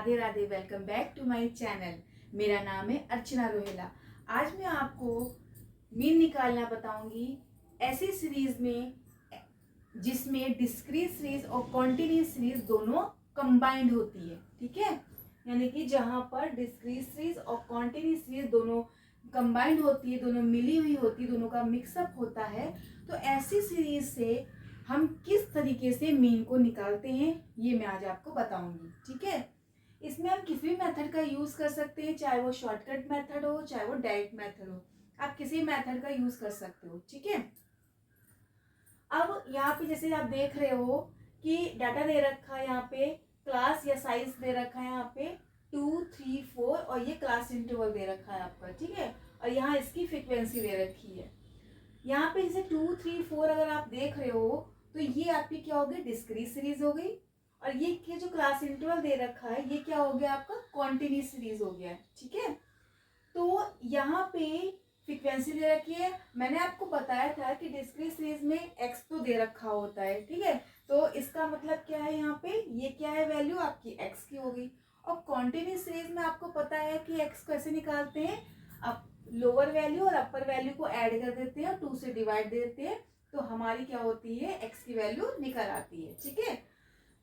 Radhe Radhe. Welcome back to my channel. मेरा नाम है अर्चना रोहेला। आज मैं आपको मीन निकालना बताऊंगी ऐसी सीरीज में जिसमें डिस्क्रीट सीरीज और कॉन्टिन्यूस सीरीज दोनों कंबाइंड होती है। ठीक है, यानी कि जहां पर डिस्क्रीट सीरीज और कॉन्टिन्यूस सीरीज दोनों कंबाइंड होती है, दोनों मिली हुई होती है, दोनों का मिक्सअप होता है, तो ऐसी सीरीज से हम किस तरीके से मीन को निकालते हैं ये मैं आज आपको बताऊंगी। ठीक है, इसमें हम किसी भी मेथड का यूज कर सकते हैं, चाहे वो शॉर्टकट मेथड हो चाहे वो डायरेक्ट मेथड हो, आप किसी मेथड का यूज कर सकते हो। ठीक है, अब यहाँ पे जैसे आप देख रहे हो कि डाटा दे रखा है, यहाँ पे क्लास या साइज दे रखा है, यहाँ पे 2, 3, 4 और ये क्लास इंटरवल दे रखा है आपका। ठीक है, और यहाँ इसकी फ्रीक्वेंसी दे रखी है। यहाँ पे जैसे 2, 3, 4 अगर आप देख रहे हो तो ये आपकी क्या होगी, डिस्क्रीट सीरीज हो गई, और ये जो क्लास इंटरवल दे रखा है ये क्या हो गया आपका, कॉन्टिन्यूस सीरीज हो गया। ठीक है, तो यहाँ पे फ्रीक्वेंसी दे रखी है। मैंने आपको बताया था कि डिस्क्रीट सीरीज में एक्स तो दे रखा होता है। ठीक है, तो इसका मतलब क्या है, यहाँ पे ये क्या है, वैल्यू आपकी एक्स की होगी। और कॉन्टिन्यूस सीरीज में आपको पता है कि एक्स कैसे निकालते हैं, अब लोअर वैल्यू और अपर वैल्यू को ऐड कर देते हैं और 2 से डिवाइड देते हैं, तो हमारी क्या होती है, एक्स की वैल्यू निकल आती है। ठीक है,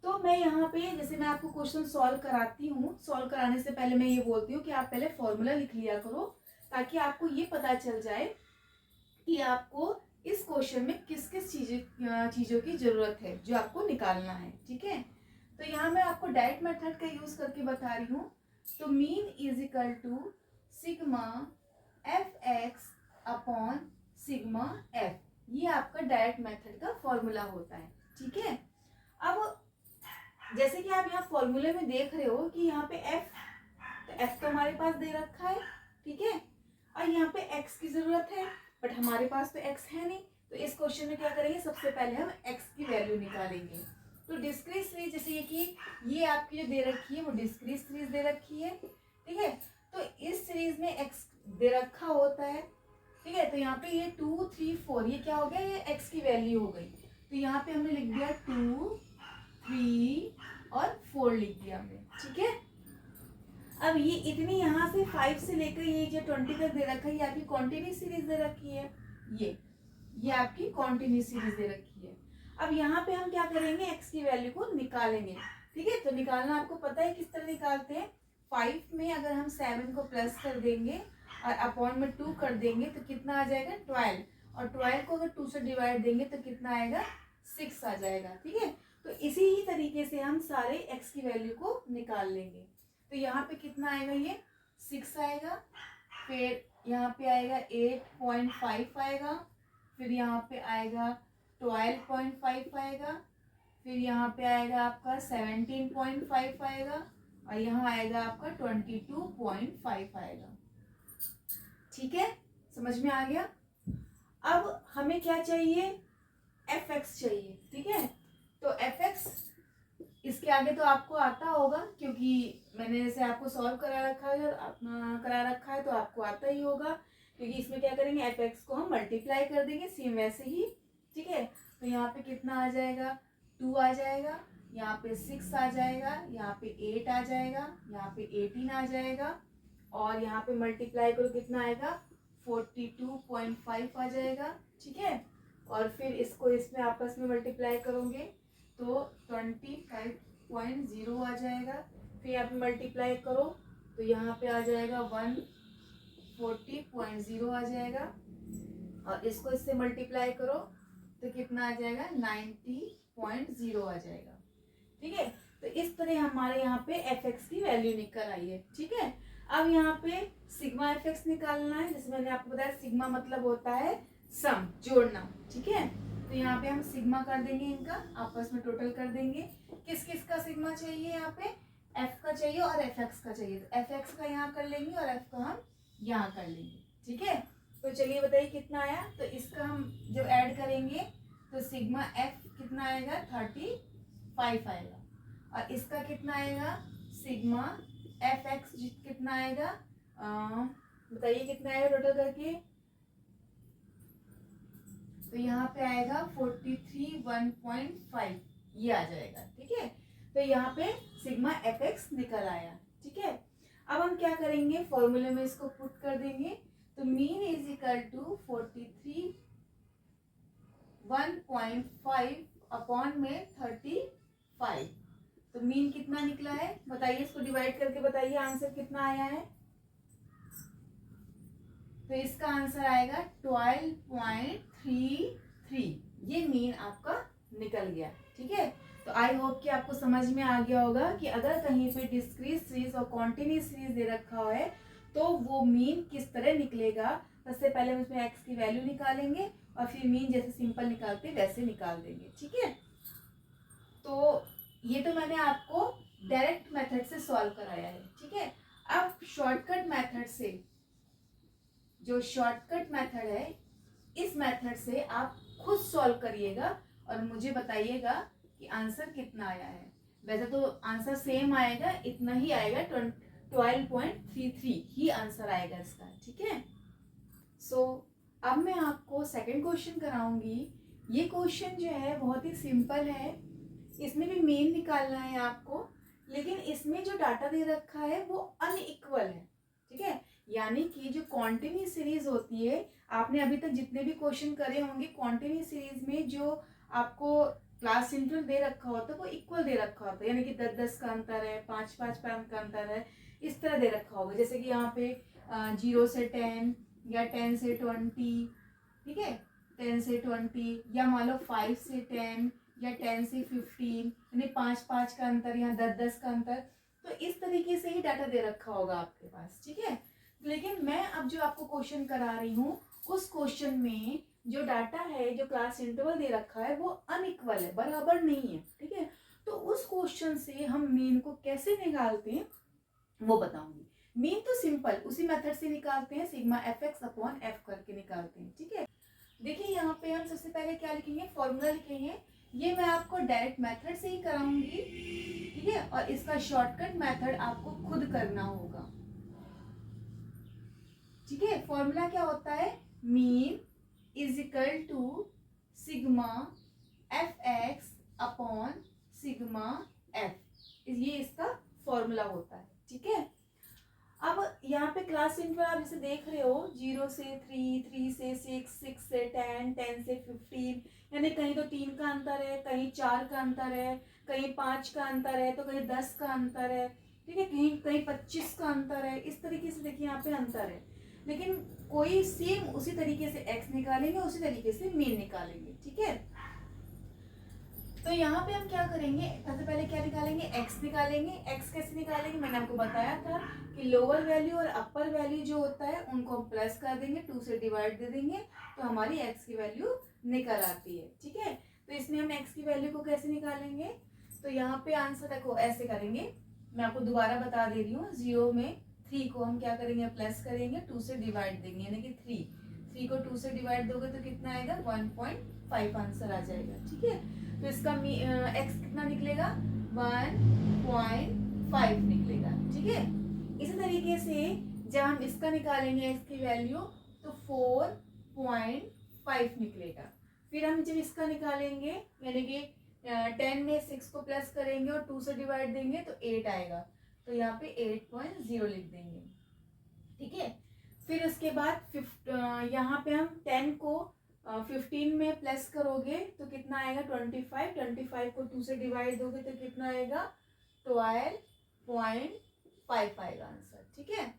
तो मैं यहाँ पे जैसे मैं आपको क्वेश्चन सॉल्व कराती हूँ, सॉल्व कराने से पहले मैं ये बोलती हूँ कि आप पहले फॉर्मूला लिख लिया करो, ताकि आपको ये पता चल जाए कि आपको इस क्वेश्चन में किस किस चीज़ों की ज़रूरत है जो आपको निकालना है। ठीक है, तो यहाँ मैं आपको डायरेक्ट मेथड का यूज़ करके बता रही हूँ। तो mean is equal to sigma F X upon sigma F, ये आपका डायरेक्ट मेथड का फॉर्मूला होता है। ठीक है, अब जैसे कि आप यहाँ फॉर्मूले में देख रहे हो कि यहाँ पे एफ, तो एफ तो हमारे पास दे रखा है। ठीक है, और यहाँ पे एक्स की जरूरत है, बट हमारे पास तो एक्स है नहीं, तो इस क्वेश्चन में क्या करेंगे, सबसे पहले हम एक्स की वैल्यू निकालेंगे। तो डिस्क्रीट सीरीज जैसे ये कि ये आपकी जो दे रखी है वो डिस्क्रीट सीरीज दे रखी है। ठीक है, तो इस सीरीज में एक्स दे रखा होता है। ठीक है, तो यहाँ पे ये 2, 3, 4 ये क्या हो गया, ये एक्स की वैल्यू हो गई। तो यहाँ पे हमने लिख दिया 2, 3 और 4 लिख दिया हमने। ठीक है, अब ये इतनी यहाँ से 5 से लेकर ये जो 20 तक दे रखा है ये आपकी कॉन्टिन्यूस सीरीज दे रखी है। ये आपकी कॉन्टिन्यूस सीरीज दे रखी है। अब यहाँ पे हम क्या करेंगे, एक्स की वैल्यू को निकालेंगे। ठीक है, तो निकालना आपको पता है किस तरह निकालते हैं। 5 में अगर हम 7 को प्लस कर देंगे और अपॉन में 2 कर देंगे तो कितना आ जाएगा, 12, और 12 को अगर 2 से डिवाइड देंगे तो कितना आएगा, 6 आ जाएगा। ठीक है, तो इसी ही तरीके से हम सारे एक्स की वैल्यू को निकाल लेंगे। तो यहाँ पे कितना आएगा, ये 6 आएगा, फिर यहाँ पे आएगा 8.5 आएगा, फिर यहाँ पे आएगा 12.5 आएगा, फिर यहाँ पे आएगा आपका 17.5 आएगा, और यहाँ आएगा आपका 22.5 आएगा। ठीक है, समझ में आ गया। अब हमें क्या चाहिए, एफ एक्स चाहिए। ठीक है, तो एफ एक्स इसके आगे तो आपको आता होगा, क्योंकि मैंने जैसे आपको सॉल्व करा रखा है तो आपको आता ही होगा, क्योंकि इसमें क्या करेंगे, एफ एक्स को हम मल्टीप्लाई कर देंगे सेम वैसे ही। ठीक है, तो यहाँ पे कितना आ जाएगा, 2 आ जाएगा, यहाँ पे 6 आ जाएगा, यहाँ पे 8 आ जाएगा, यहाँ पे 18 आ जाएगा, और यहाँ पे मल्टीप्लाई करो कितना आएगा, 42.5 आ जाएगा। ठीक है, और फिर इसको इसमें आपस में मल्टीप्लाई करोगे तो 25.0 आ जाएगा, फिर यहाँ पे मल्टीप्लाई करो तो यहाँ पे आ जाएगा 140.0 आ जाएगा, और इसको इससे मल्टीप्लाई करो तो कितना आ जाएगा, 90.0 आ जाएगा। ठीक है, तो इस तरह हमारे यहाँ पे एफ एक्स की वैल्यू निकल आई है। ठीक है, अब यहाँ पे सिग्मा एफ एक्स निकालना है। जैसे मैंने आपको बताया सिग्मा मतलब होता है सम, जोड़ना। ठीक है, तो यहाँ पे हम सिग्मा कर देंगे, इनका आपस में टोटल कर देंगे। किस किस का सिग्मा चाहिए, यहाँ पे एफ का चाहिए और एफ एक्स का चाहिए, तो एफ एक्स का यहाँ कर लेंगे और एफ का हम यहाँ कर लेंगे। ठीक है, तो चलिए बताइए कितना आया, तो इसका हम जब ऐड करेंगे तो सिग्मा एफ कितना आएगा, 35 आएगा, और इसका कितना आएगा, सिग्मा एफ एक्स कितना आएगा, बताइए कितना आएगा टोटल करके, तो यहाँ पे आएगा 43.1.5 ये आ जाएगा। ठीक है, तो यहाँ पे सिग्मा एफ एक्स निकल आया। ठीक है, अब हम क्या करेंगे, फॉर्मूले में इसको पुट कर देंगे। तो mean is equal to 43 1.5 upon में 35। तो मीन कितना निकला है बताइए, इसको डिवाइड करके बताइए आंसर कितना आया है। तो इसका आंसर आएगा 12.33। ये मीन आपका निकल गया। ठीक है, तो आई होप कि आपको समझ में आ गया होगा कि अगर कहीं पे डिस्क्रीट सीरीज और कॉन्टिन्यूस सीरीज दे रखा है तो वो मीन किस तरह निकलेगा। सबसे पहले हम उसमें एक्स की वैल्यू निकालेंगे और फिर मीन जैसे सिंपल निकालते वैसे निकाल देंगे। ठीक है, तो ये तो मैंने आपको डायरेक्ट मेथड से सॉल्व कराया है। ठीक है, अब शॉर्टकट मेथड से, जो शॉर्टकट मेथड है, इस मेथड से आप खुद सॉल्व करिएगा और मुझे बताइएगा कि आंसर कितना आया है। वैसे तो आंसर सेम आएगा, इतना ही आएगा, 12.33 ही आंसर आएगा इसका। ठीक है, सो अब मैं आपको सेकंड क्वेश्चन कराऊंगी। ये क्वेश्चन जो है बहुत ही सिंपल है, इसमें भी मीन निकालना है आपको, लेकिन इसमें जो डाटा दे रखा है वो अनइक्वल है। ठीक है, यानी कि जो कॉन्टिन्यूस सीरीज होती है, आपने अभी तक जितने भी क्वेश्चन करे होंगे कॉन्टिन्यूस सीरीज में जो आपको क्लास इंटरवल दे रखा होता है वो इक्वल दे रखा होता है, यानी कि 10-10 का अंतर है, 5-5 का अंतर है, इस तरह दे रखा होगा। जैसे कि यहाँ पे 0 से 10 या 10 से 20, ठीक है, 10 से 20, या मान लो 5 से 10 या 10 से 15, यानी 5-5 का अंतर, यहाँ 10-10 का अंतर। तो इस तरीके से ही डाटा दे रखा होगा आपके पास। ठीक है, लेकिन मैं अब जो आपको क्वेश्चन करा रही हूँ उस क्वेश्चन में जो डाटा है, जो क्लास इंटरवल दे रखा है वो अनइक्वल है, बराबर नहीं है। ठीक है, तो उस क्वेश्चन से हम मीन को कैसे निकालते हैं वो बताऊंगी। मीन तो सिंपल उसी मेथड से निकालते हैं, sigma F X upon F करके निकालते हैं। ठीक है, देखिए यहाँ पे हम सबसे पहले क्या लिखेंगे, फॉर्मूला लिखेंगे। ये मैं आपको डायरेक्ट मेथड से ही कराऊंगी। ठीक है, और इसका शॉर्टकट मेथड आपको खुद करना होगा। ठीक है, फॉर्मूला क्या होता है, mean is equal to sigma F X upon sigma F, ये इसका फॉर्मूला होता है। ठीक है, अब यहाँ पे क्लास इंटरवल आप जैसे देख रहे हो, 0 से 3, 3 से 6, 6 से 10, 10 से 15, यानी कहीं तो 3 का अंतर है, कहीं 4 का अंतर है, कहीं 5 का अंतर है, तो कहीं 10 का अंतर है। ठीक है, कहीं कहीं 25 का अंतर है। इस तरीके से देखिए यहाँ पे अंतर है, लेकिन कोई सेम उसी तरीके से x निकालेंगे, उसी तरीके से मीन निकालेंगे। ठीक है, तो यहाँ पे हम क्या करेंगे, सबसे पहले क्या निकालेंगे, x निकालेंगे। x कैसे निकालेंगे, मैंने आपको बताया था कि लोअर वैल्यू और अपर वैल्यू जो होता है उनको हम प्लस कर देंगे, 2 से डिवाइड दे देंगे, तो हमारी x की वैल्यू निकल आती है। ठीक है, तो इसमें हम x की वैल्यू को कैसे निकालेंगे, तो यहाँ पे आंसर देखो ऐसे करेंगे, मैं आपको दोबारा बता दे रही हूँ। 0 में 3 को हम क्या करेंगे, प्लस करेंगे, 2 से डिवाइड देंगे, यानी कि 3 को 2 से डिवाइड दोगे तो कितना आएगा, 1.5 आंसर आ जाएगा। ठीक है, तो इसका x कितना निकलेगा, 1.5 निकलेगा। ठीक है, इसी तरीके से जब हम इसका निकालेंगे x की वैल्यू तो 4.5 निकलेगा। फिर हम जब इसका निकालेंगे, यानी कि 10 में 6 को प्लस करेंगे और 2 से डिवाइड देंगे तो 8 आएगा, तो यहाँ पे 8.0 लिख देंगे। ठीक है, फिर उसके बाद यहाँ पे हम 10 को 15 में प्लस करोगे तो कितना आएगा, 25, 25 को 2 से डिवाइड दोगे तो कितना आएगा, 12.5 आएगा आंसर। ठीक है,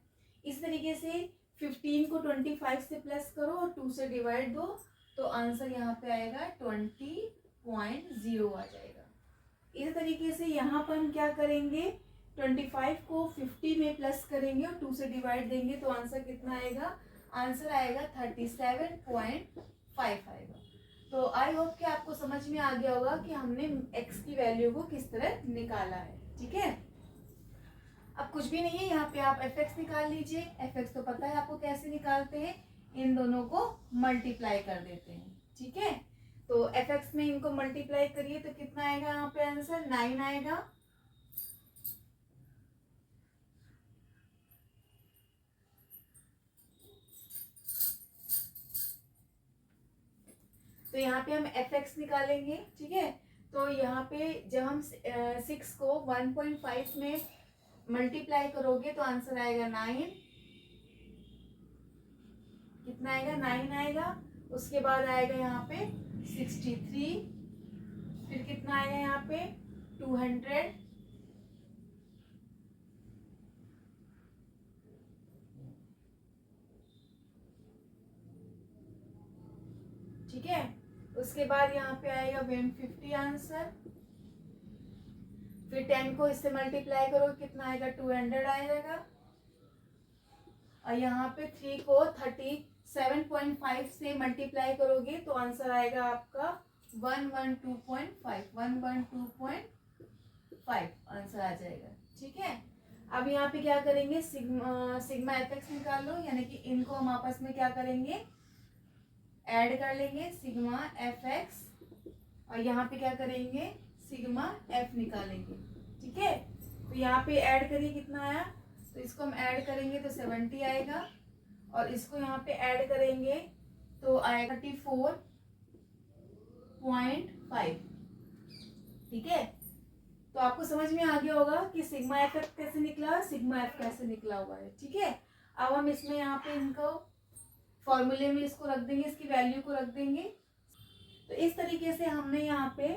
इस तरीके से 15 को 25 से प्लस करो और 2 से डिवाइड दो तो आंसर यहाँ पे आएगा 20.0 आ जाएगा। इस तरीके से यहाँ पर हम क्या करेंगे, 25 को 50 में प्लस करेंगे और 2 से डिवाइड देंगे तो आंसर कितना आएगा, आंसर आएगा 37.5 आएगा। तो आई होप कि आपको समझ में आ गया होगा कि हमने x की वैल्यू को किस तरह निकाला है। ठीक है, अब कुछ भी नहीं है, यहाँ पे आप fx निकाल लीजिए। fx तो पता है आपको कैसे निकालते हैं, इन दोनों को मल्टीप्लाई कर देते हैं। ठीक है, तो fx में इनको मल्टीप्लाई करिए तो कितना आएगा, यहाँ पे आंसर 9 आएगा। तो यहाँ पे हम fx निकालेंगे। ठीक है, तो यहाँ पे जब हम 6 को 1.5 में मल्टीप्लाई करोगे तो आंसर आएगा 9। कितना आएगा? 9 आएगा। उसके बाद आएगा यहाँ पे 63, फिर कितना आएगा यहाँ पे 200, ठीक है। उसके बाद यहाँ पे आएगा 150 आंसर। फिर 10 को इससे मल्टीप्लाई करो, कितना आएगा? 200 आएगा। और यहाँ पे 3 को 37.5 से मल्टीप्लाई करोगे तो आंसर आएगा आपका 112.5, 112.5 आंसर आ जाएगा, ठीक है। अब यहाँ पे क्या करेंगे? सिग्मा एफ एक्स निकाल लो, यानी कि इनको हम आपस में क्या करेंगे? ऐड कर लेंगे, सिग्मा एफ एक्स, और यहाँ पे क्या करेंगे? सिग्मा एफ निकालेंगे, ठीक है। तो यहाँ पे ऐड करिए, कितना आया? तो इसको हम ऐड करेंगे तो 70 आएगा, और इसको यहाँ पे ऐड करेंगे तो आएगा 34.5, ठीक है। तो आपको समझ में आ गया होगा कि सिग्मा एफ कैसे निकला, सिग्मा एफ कैसे निकला हुआ है, ठीक है। अब हम इसमें यहाँ पे इनको फॉर्मूले में इसको रख देंगे, इसकी वैल्यू को रख देंगे। तो इस तरीके से हमने यहाँ पे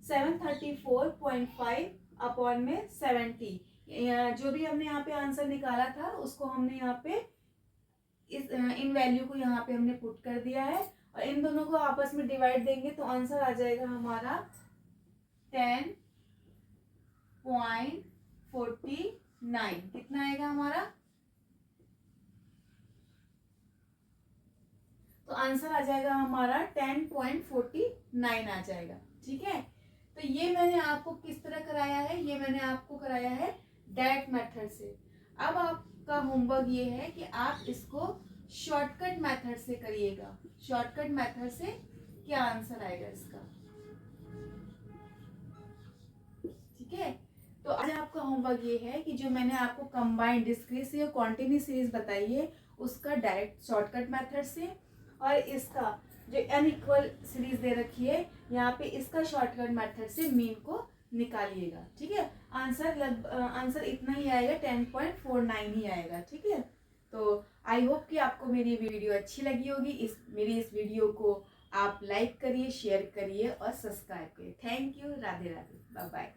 734.5 अपॉन में 70, जो भी हमने यहाँ पे आंसर निकाला था उसको हमने यहाँ पे इन वैल्यू को यहाँ पे हमने पुट कर दिया है, और इन दोनों को आपस में डिवाइड देंगे तो आंसर आ जाएगा हमारा 10.49। कितना आएगा हमारा? तो आंसर आ जाएगा हमारा 10.49 आ जाएगा, ठीक है। तो ये मैंने आपको किस तरह कराया है? ये मैंने आपको कराया है डायरेक्ट मेथड से। अब आपका होमवर्क ये है कि आप इसको शॉर्टकट मेथड से करिएगा। शॉर्टकट मेथड से क्या आंसर आएगा इसका, ठीक है। तो आज आपका होमवर्क ये है कि जो मैंने आपको कंबाइंड डिस्क्रीट या क्वांटिटी सीरीज बताई है उसका डायरेक्ट शॉर्टकट मेथड से, और इसका जो अनइक्वल सीरीज दे रखी है यहाँ पे इसका शॉर्टकट मेथड से मीन को निकालिएगा, ठीक है। आंसर इतना ही आएगा, 10.49 ही आएगा, ठीक है। तो आई होप कि आपको मेरी वीडियो अच्छी लगी होगी। मेरी इस वीडियो को आप लाइक करिए, शेयर करिए और सब्सक्राइब करिए। Thank you. Radhe Radhe, bye bye.